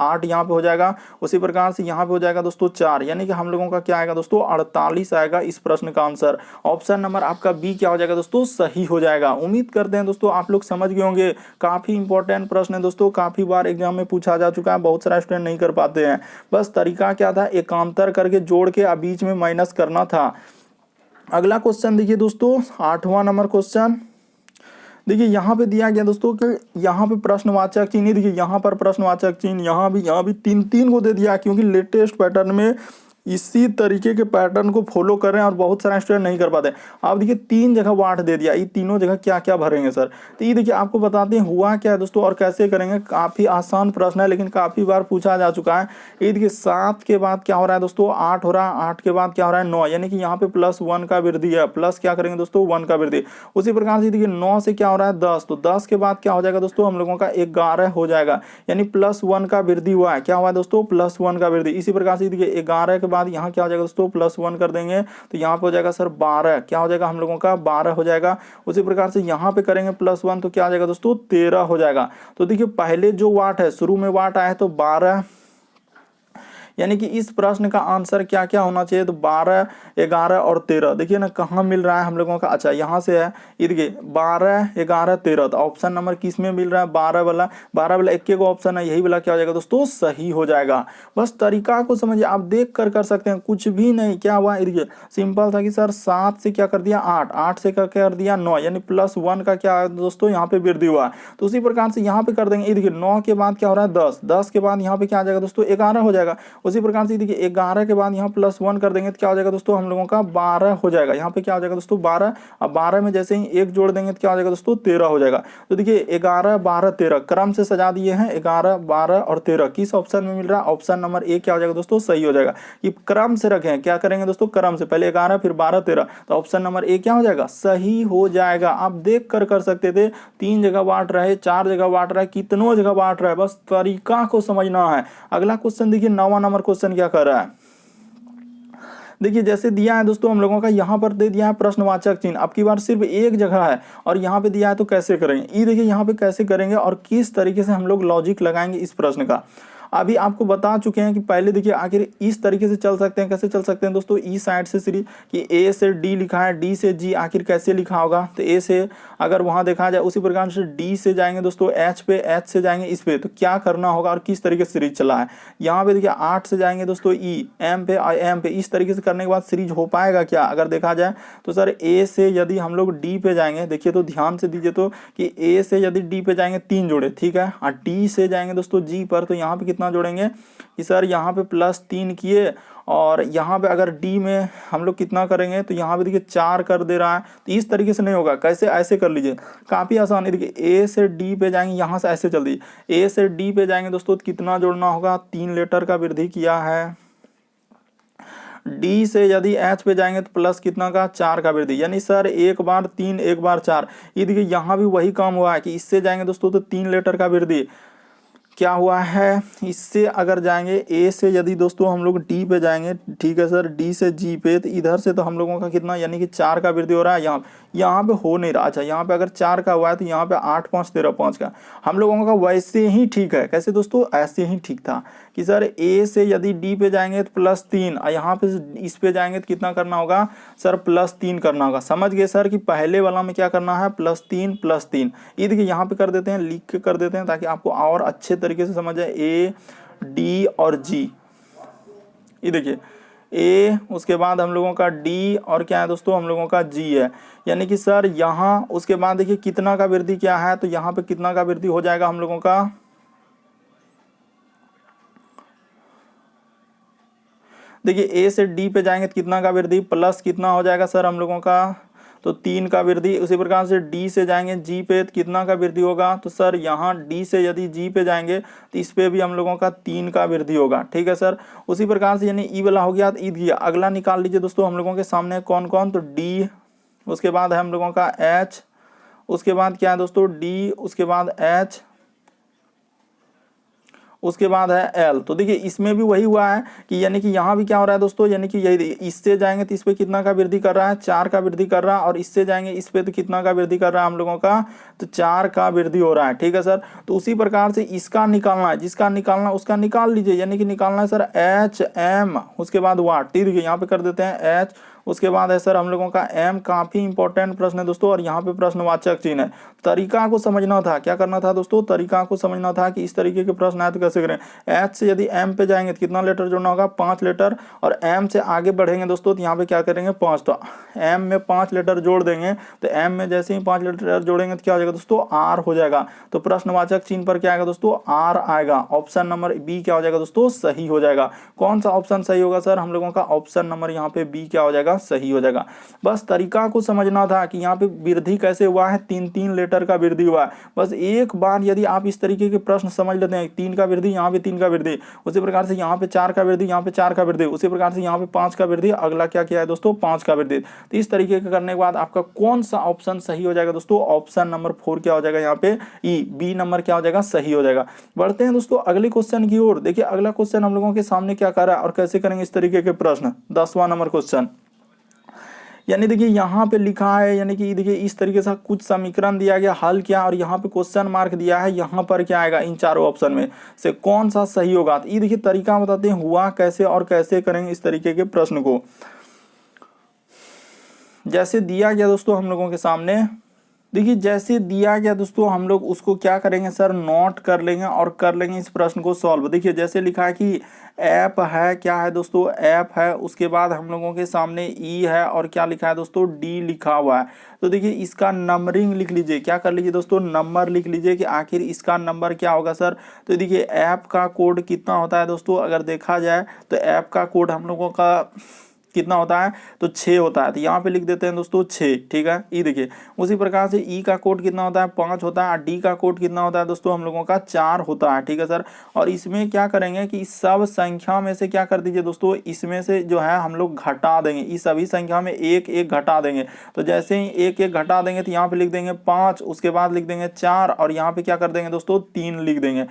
8 यहाँ पे हो जाएगा। उसी प्रकार से यहाँ पे हो जाएगा दोस्तों 4, यानी कि हम लोगों का क्या आएगा दोस्तों 48 आएगा इस प्रश्न का आंसर। ऑप्शन नंबर आपका बी क्या हो जाएगा दोस्तों सही हो जाएगा। उम्मीद करते हैं दोस्तों आप लोग समझ गए होंगे। काफी इंपॉर्टेंट प्रश्न है दोस्तों, काफी बार एग्जाम में पूछा जा चुका है, बहुत सारे स्टूडेंट नहीं कर पाते हैं। बस तरीका क्या था, एकांतर करके जोड़ के बीच में माइनस करना था। अगला क्वेश्चन देखिए दोस्तों 8वां नंबर क्वेश्चन। देखिए यहाँ पे दिया गया दोस्तों कि यहाँ पे प्रश्नवाचक चिन्ह, देखिए यहाँ पर प्रश्नवाचक चिन्ह, यहाँ भी 3 को दे दिया क्योंकि लेटेस्ट पैटर्न में इसी तरीके के पैटर्न को फॉलो कर रहे हैं और बहुत सारे स्टूडेंट नहीं कर पाते। आप देखिए 3 जगह वाट दे दिया, ये तीनों जगह क्या क्या भरेंगे सर। तो ये देखिए आपको बताते हैं हुआ क्या है दोस्तों और कैसे करेंगे। काफी आसान प्रश्न है लेकिन काफी बार पूछा जा चुका है। ये देखिए 7 के बाद क्या हो रहा है दोस्तों 8 हो रहा है, 8 के बाद क्या हो रहा है 9, यानी कि यहाँ पे +1 का वृद्धि है, प्लस क्या करेंगे दोस्तों 1 का वृद्धि। उसी प्रकार से देखिए 9 से क्या हो रहा है 10, तो 10 के बाद क्या हो जाएगा दोस्तों हम लोगों का 11 हो जाएगा, यानी +1 का वृद्धि हुआ है। क्या हुआ है दोस्तों +1 का वृद्धि। इसी प्रकार से देखिए 11 के बाद यहाँ क्या हो जाएगा दोस्तों +1 कर देंगे तो यहाँ पे हो जाएगा सर 12, क्या हो जाएगा हम लोगों का 12 हो जाएगा। उसी प्रकार से यहाँ पे करेंगे +1 तो क्या हो जाएगा दोस्तों 13 हो जाएगा। तो देखिए पहले जो वाट है शुरू में वाट आया है तो 12, यानी कि इस प्रश्न का आंसर क्या क्या होना चाहिए, तो 12 11 और 13। देखिए ना कहाँ मिल रहा है हम लोगों का, अच्छा यहाँ से है, ये देखिए 12 11 13, तो ऑप्शन नंबर किस में मिल रहा है 12 वाला एक को ऑप्शन है, यही वाला क्या हो जाएगा दोस्तों सही हो जाएगा। बस तरीका को समझिए, आप देख कर सकते हैं, कुछ भी नहीं। क्या हुआ देखिए सिंपल था कि सर 7 से क्या कर दिया 8, 8 से क्या कर दिया 9, यानी +1 का क्या है दोस्तों यहाँ पे वृद्धि हुआ। तो उसी प्रकार से यहाँ पे कर देंगे, ये देखिए 9 के बाद क्या हो रहा है 10, 10 के बाद यहाँ पे क्या आ जाएगा दोस्तों 11 हो जाएगा। उसी प्रकार से देखिए 11 के बाद यहाँ +1 कर देंगे तो क्या हो जाएगा दोस्तों हम लोगों का 12 हो जाएगा। यहाँ पे क्या हो जाएगा दोस्तों 12, अब 12 में जैसे ही 1 जोड़ देंगे तो क्या हो जाएगा दोस्तों 13 हो जाएगा। तो देखिए 11 12 13 क्रम से सजा दिए हैं, 11 12 और 13 किस ऑप्शन में मिल रहा है, ऑप्शन नंबर ए क्या हो जाएगा दोस्तों सही हो जाएगा। ये क्रम से रखें, क्या करेंगे दोस्तों क्रम से, पहले 11 फिर 12 13, तो ऑप्शन नंबर ए क्या हो जाएगा सही हो जाएगा। आप देख कर सकते थे 3 जगह बांट रहे, 4 जगह बांट रहे, कितनों जगह बांट रहे, बस तरीका को समझना है। अगला क्वेश्चन देखिए 9वां नंबर क्वेश्चन क्या कर रहा है। देखिए जैसे दिया है दोस्तों हम लोगों का यहाँ पर दे दिया है प्रश्नवाचक चिन्ह, अब की बार सिर्फ एक जगह है और यहाँ पे दिया है, तो कैसे करेंगे ये देखिए यहाँ पे कैसे करेंगे और किस तरीके से हम लोग लॉजिक लगाएंगे इस प्रश्न का। अभी आपको बता चुके हैं कि पहले देखिए आखिर इस तरीके से चल सकते हैं, कैसे चल सकते हैं दोस्तों, ई साइड से सीरीज कि ए से डी लिखा है, डी से जी, आखिर कैसे लिखा होगा, तो ए से अगर वहां देखा जाए उसी प्रकार से डी से जाएंगे दोस्तों एच पे, एच से जाएंगे इस पे, तो क्या करना होगा और किस तरीके से सीरीज चला है। यहाँ पे देखिए 8 से जाएंगे दोस्तों ई, एम पे और एम पे, इस तरीके से करने के बाद सीरीज हो पाएगा क्या अगर देखा जाए तो सर ए से यदि हम लोग डी पे जाएंगे, देखिए तो ध्यान से दीजिए तो कि ए से यदि डी पे जाएंगे 3 जोड़े, ठीक है, और डी से जाएंगे दोस्तों जी पर, तो यहाँ पे कितना जोड़ेंगे कि सर यहाँ पे +3 किए, और यहाँ पे अगर डी में हम लोग कितना करेंगे तो यहाँ पे देखिए 4 कर दे रहा है। तो इस तरीके से नहीं होगा, कैसे, ऐसे कर लीजिए, काफ़ी आसान है। देखिए ए से डी पे जाएंगे, यहाँ से ऐसे चल दीजिए, ए से डी पे जाएंगे दोस्तों तो कितना जोड़ना होगा, 3 लेटर का वृद्धि किया है। डी से यदि एच पे जाएंगे तो प्लस कितना का, 4 का वृद्धि, यानी सर एक बार 3 एक बार 4। ये देखिए यहाँ भी वही काम हुआ है कि इससे जाएंगे दोस्तों तो 3 लेटर का वृद्धि क्या हुआ है। इससे अगर जाएंगे ए से यदि दोस्तों हम लोग डी पे जाएंगे, ठीक है सर, डी से जी पे, तो इधर से तो हम लोगों का कितना, यानी कि 4 का वृद्धि हो रहा है। यहाँ पे हो नहीं रहा। अच्छा, यहाँ पे अगर 4 का हुआ है तो यहाँ पे 8 5 13 5 का हम लोगों का वैसे ही ठीक है। कैसे दोस्तों, ऐसे ही ठीक था कि सर ए से यदि डी पे जाएंगे तो +3, और यहाँ पे इस पे जाएंगे तो कितना करना होगा सर, +3 करना होगा। समझ गए सर कि पहले वाला में क्या करना है, +3 +3। ये देखिए यहाँ पे कर देते हैं, लिख के कर देते हैं ताकि आपको और अच्छे तरीके से समझ जाए। ए डी और जी, ये देखिए ए, उसके बाद हम लोगों का डी, और क्या है दोस्तों हम लोगों का जी है, यानी कि सर यहाँ उसके बाद देखिए कितना का वृद्धि क्या है, तो यहाँ पे कितना का वृद्धि हो जाएगा हम लोगों का, देखिए ए से डी पे जाएंगे तो कितना का वृद्धि, प्लस कितना हो जाएगा सर हम लोगों का, तो 3 का वृद्धि। उसी प्रकार से डी से जाएंगे जी पे तो कितना का वृद्धि होगा, तो सर यहाँ डी से यदि जी पे जाएंगे तो इस पे भी हम लोगों का 3 का वृद्धि होगा, ठीक है सर। उसी प्रकार से यानी ई वाला हो गया, तो ई दिया, अगला निकाल लीजिए दोस्तों हम लोगों के सामने कौन कौन, तो डी, उसके बाद है हम लोगों का एच, उसके बाद क्या है दोस्तों डी, उसके बाद एच, उसके बाद है एल। तो देखिए इसमें भी वही हुआ है कि यानी कि यहाँ भी क्या हो रहा है दोस्तों, यानी कि यही इससे जाएंगे तो इस पे कितना का वृद्धि कर रहा है, 4 का वृद्धि कर रहा है, और इससे जाएंगे इस पे तो कितना का वृद्धि कर रहा है हम लोगों का, तो 4 का वृद्धि हो रहा है, ठीक है सर। तो उसी प्रकार से इसका निकालना है, जिसका निकालना उसका निकाल लीजिए, यानी कि निकालना है सर एच एम, उसके बाद वाट, ठीक है, यहाँ पे कर देते हैं एच, उसके बाद है सर हम लोगों का एम। काफी इंपॉर्टेंट प्रश्न है दोस्तों, और यहाँ पे प्रश्नवाचक चिन्ह है। तरीका को समझना था, क्या करना था दोस्तों, तरीका को समझना था कि इस तरीके के प्रश्न आए तो कैसे करें। एच से यदि एम पे जाएंगे तो कितना लेटर जोड़ना होगा, 5 लेटर, और एम से आगे बढ़ेंगे दोस्तों तो यहाँ पे क्या करेंगे 5, तो एम में 5 लेटर जोड़ देंगे, तो एम में जैसे ही 5 लेटर जोड़ेंगे तो क्या हो जाएगा दोस्तों, आर हो जाएगा। तो प्रश्नवाचक चिन्ह पर क्या आएगा दोस्तों, आर आएगा। ऑप्शन नंबर बी क्या हो जाएगा दोस्तों, सही हो जाएगा। कौन सा ऑप्शन सही होगा सर, हम लोगों का ऑप्शन नंबर यहाँ पे बी क्या हो जाएगा, सही हो जाएगा। बस तरीका को समझना था कि यहाँ पे वृद्धि कैसे हुआ है, 3 लेटर का वृद्धि हुआ है। बस एक बार यदि आप इस तरीके के प्रश्न समझ लेते हैं, 3 का वृद्धि, यहाँ पे 3 का वृद्धि, उसी प्रकार से यहाँ पे 4 का वृद्धि, यहाँ पे 4 का वृद्धि, उसी प्रकार से यहाँ पे 5 का वृद्धि, अगला क्या किया है दोस्तों, 5 का वृद्धि। तो इस तरीके का करने के बाद आपका कौन सा ऑप्शन सही हो जाएगा दोस्तों, ऑप्शन नंबर 4 क्या हो जाएगा यहाँ पे, ई, बी नंबर क्या हो जाएगा, सही हो जाएगा। बढ़ते हैं दोस्तों अगले क्वेश्चन की ओर। देखिए अगला क्वेश्चन हम लोगों के सामने क्या कर रहा है और कैसे करेंगे इस तरीके के प्रश्न। 10वां नंबर क्वेश्चन, यानी देखिए यहाँ पे लिखा है, यानी कि देखिए इस तरीके से कुछ समीकरण दिया गया, हल किया, और यहाँ पे क्वेश्चन मार्क दिया है, यहाँ पर क्या आएगा, इन चारों ऑप्शन में से कौन सा सही होगा। तो ये देखिए तरीका बताते हैं हुआ कैसे और कैसे करेंगे इस तरीके के प्रश्न को। जैसे दिया गया दोस्तों हम लोगों के सामने, देखिए जैसे दिया गया दोस्तों हम लोग उसको क्या करेंगे सर, नोट कर लेंगे और कर लेंगे इस प्रश्न को सॉल्व। देखिए जैसे लिखा है कि ऐप है, क्या है दोस्तों, ऐप है, उसके बाद हम लोगों के सामने ई है, और क्या लिखा है दोस्तों, डी लिखा हुआ है। तो देखिए इसका नंबरिंग लिख लीजिए, क्या कर लीजिए दोस्तों, नंबर लिख लीजिए कि आखिर इसका नंबर क्या होगा सर। तो देखिए ऐप का कोड कितना होता है दोस्तों, अगर देखा जाए तो ऐप का कोड हम लोगों का कितना होता है, तो 6 होता है। तो यहाँ पे लिख देते हैं दोस्तों 6, ठीक है। ई देखिए उसी प्रकार से ई का कोड कितना होता है, 5 होता है, और डी का कोड कितना होता है दोस्तों हम लोगों का 4 होता है, ठीक है सर। और इसमें क्या करेंगे कि इस सब संख्या में से क्या कर दीजिए दोस्तों, इसमें से जो है हम लोग घटा देंगे, इस सभी संख्या में एक एक घटा देंगे। तो जैसे ही एक एक घटा देंगे तो यहाँ पे लिख देंगे 5, उसके बाद लिख देंगे 4, और यहाँ पे क्या कर देंगे दोस्तों 3 लिख देंगे।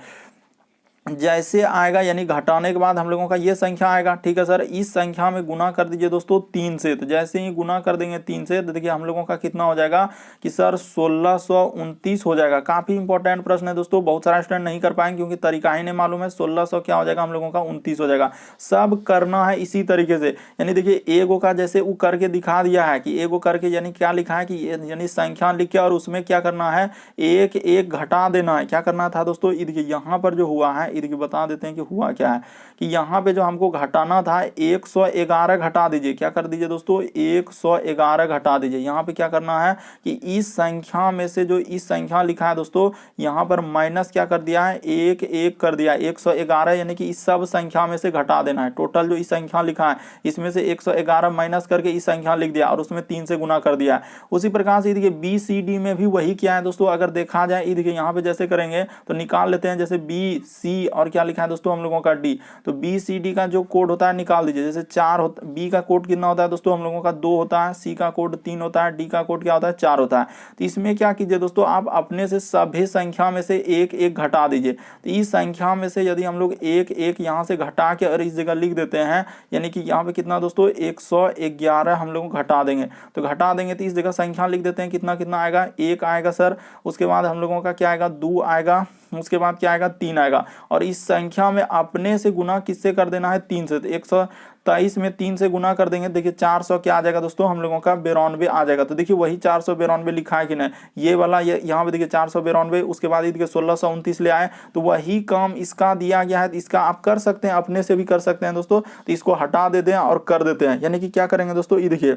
जैसे आएगा यानी घटाने के बाद हम लोगों का ये संख्या आएगा, ठीक है सर। इस संख्या में गुना कर दीजिए दोस्तों 3 से, तो जैसे ही गुना कर देंगे 3 से तो देखिए हम लोगों का कितना हो जाएगा कि सर 1629 हो जाएगा। काफी इंपॉर्टेंट प्रश्न है दोस्तों, बहुत सारा स्टूडेंट नहीं कर पाएंगे क्योंकि तरीका ही नहीं मालूम है। 1600 क्या हो जाएगा हम लोगों का 29 हो जाएगा। सब करना है इसी तरीके से, यानी देखिए एगो का जैसे वो करके दिखा दिया है कि एगो करके यानी क्या लिखा है कि यानी संख्या लिख के और उसमें क्या करना है एक एक घटा देना है। क्या करना था दोस्तों, देखिए यहाँ पर जो हुआ है देखिए बता देते हैं कि हुआ क्या है कि यहाँ पे जो हमको घटाना था 111 घटा दीजिए। क्या कर दीजिए दोस्तों 111 घटा दीजिए। यहाँ पे क्या करना है कि इस संख्या में से जो इस संख्या लिखा है दोस्तों यहाँ पर माइनस क्या कर दिया है एक एक कर दिया 111, यानी कि इस सब संख्या में से घटा देना है। टोटल जो इस संख्या लिखा है इसमें से 111 माइनस करके इस संख्या लिख दिया और उसमें 3 से गुना कर दिया। उसी प्रकार से देखिए बी सी डी में भी वही किया है दोस्तों। अगर देखा जाए देखिए यहाँ पे जैसे करेंगे तो निकाल लेते हैं, जैसे बी सी और क्या लिखा है दोस्तों हम लोगों का डी, तो बी सी डी का जो कोड होता है निकाल दीजिए। जैसे 4 होता, बी का कोड कितना होता है दोस्तों हम लोगों का 2 होता है, सी का कोड 3 होता है, डी का कोड क्या होता है 4 होता है। तो इसमें क्या कीजिए दोस्तों आप अपने से सभी संख्या में से एक एक घटा दीजिए। तो इस संख्या में से यदि हम लोग एक एक यहाँ से घटा के और इस जगह लिख देते हैं, यानी कि यहाँ पे कितना दोस्तों 111 हम लोग घटा देंगे। तो घटा देंगे तो इस जगह संख्या लिख देते हैं, कितना कितना आएगा 1 आएगा सर, उसके बाद हम लोगों का क्या आएगा 2 आएगा, उसके बाद क्या आएगा 3 आएगा। और इस संख्या में अपने से गुना किससे कर देना है 3 से, तो 123 में 3 से गुना कर देंगे। देखिए 400 क्या आ जाएगा दोस्तों हम लोगों का 92 आ जाएगा। तो देखिए वही 492 लिखा है कि नहीं, ये वाला ये यहाँ पे देखिए 492, उसके बाद देखिए 1629 ले आए, तो वही काम इसका दिया गया है। इसका आप कर सकते हैं, अपने से भी कर सकते हैं दोस्तों। तो इसको हटा देते हैं और कर देते हैं, यानी कि क्या करेंगे दोस्तों ये देखिए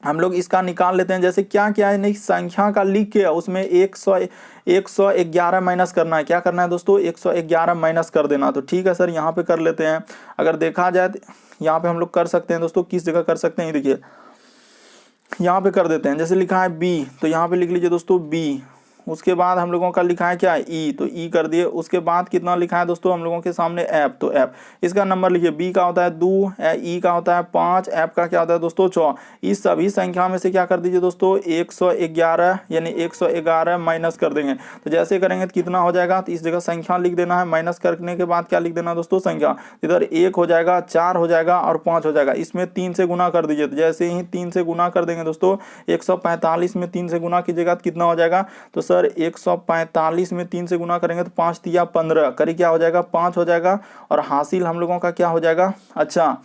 हम लोग इसका निकाल लेते हैं। जैसे क्या क्या है नहीं संख्या का लिख के उसमें 111 माइनस करना है। क्या करना है दोस्तों 111 माइनस कर देना। तो ठीक है सर यहाँ पे कर लेते हैं। अगर देखा जाए यहाँ पे हम लोग कर सकते हैं दोस्तों, किस जगह कर सकते हैं देखिए यहाँ पे कर देते हैं। जैसे लिखा है बी तो यहाँ पे लिख लीजिए दोस्तों बी, उसके बाद हम लोगों का लिखा है क्या ई, तो ई कर दिए। उसके बाद कितना लिखा है दोस्तों हम लोगों के सामने एफ, तो एफ इसका नंबर लिखिए। बी का होता है 2, ई का होता है 5, एफ का क्या होता है दोस्तों 4। इस सभी संख्या में से क्या कर दीजिए दोस्तों 111, यानी 111 माइनस कर देंगे। तो जैसे करेंगे तो कितना हो जाएगा, तो इस जगह संख्या लिख देना है, माइनस करने के बाद क्या लिख देना दोस्तों संख्या। इधर 1 हो जाएगा, 4 हो जाएगा और 5 हो जाएगा। इसमें 3 से गुना कर दीजिए। तो जैसे ही 3 से गुना कर देंगे दोस्तों 145 में 3 से गुना कीजिएगा तो कितना हो जाएगा, तो सर 145 में 3 से गुना करेंगे तो 5 तिया 15 करीब क्या हो जाएगा 5 हो जाएगा। और हासिल हम लोगों का क्या हो जाएगा, अच्छा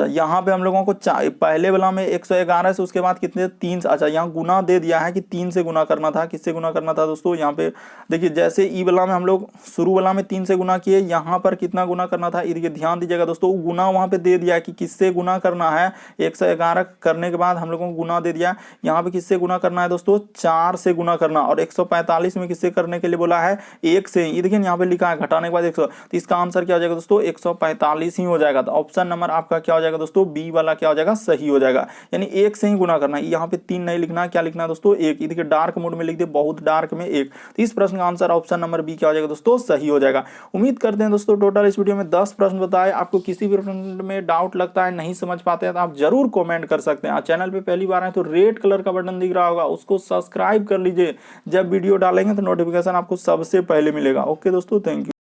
यहाँ पे हम लोगों को पहले वाला में 111 से उसके बाद कितने 3, अच्छा यहाँ गुना दे दिया है कि 3 से गुना करना था। किससे गुना करना था दोस्तों, यहाँ पे देखिए जैसे ई वाला में हम लोग शुरू वाला में 3 से गुना किए, यहाँ पर कितना गुना करना था देखिए ध्यान दीजिएगा दोस्तों। गुना वहाँ पे दे दिया कि किससे गुना करना है, 111 करने के बाद हम लोगों को गुना दे दिया। यहाँ पे किससे गुना करना है दोस्तों 4 से गुना करना, और 145 में किससे करने के लिए बोला है 1 से। ये देखिए यहाँ पे लिखा है घटाने के बाद 100, तो इसका आंसर क्या हो जाएगा दोस्तों 145 ही हो जाएगा। तो ऑप्शन नंबर आपका क्या हो जाएगा दोस्तों बी वाला क्या हो जाएगा सही हो जाएगा, यानी 1 से ही गुना करना है। यहाँ पे 3 नहीं लिखना, क्या लिखना है दोस्तों 1। देखिए डार्क मोड में लिख दे, बहुत डार्क में 1। तो इस प्रश्न का आंसर ऑप्शन नंबर बी क्या हो जाएगा दोस्तों सही हो जाएगा। उम्मीद करते हैं दोस्तों टोटल इस वीडियो में 10 प्रश्न बताए। आपको किसी भी प्रश्न में डाउट लगता है नहीं समझ पाते हैं तो आप जरूर कॉमेंट कर सकते हैं। चैनल पे पहली बार है तो रेड कलर का बटन दिख रहा होगा, उसको सब्सक्राइब कर लीजिए। जब वीडियो डालेंगे तो नोटिफिकेशन आपको सबसे पहले मिलेगा। ओके दोस्तों, थैंक यू।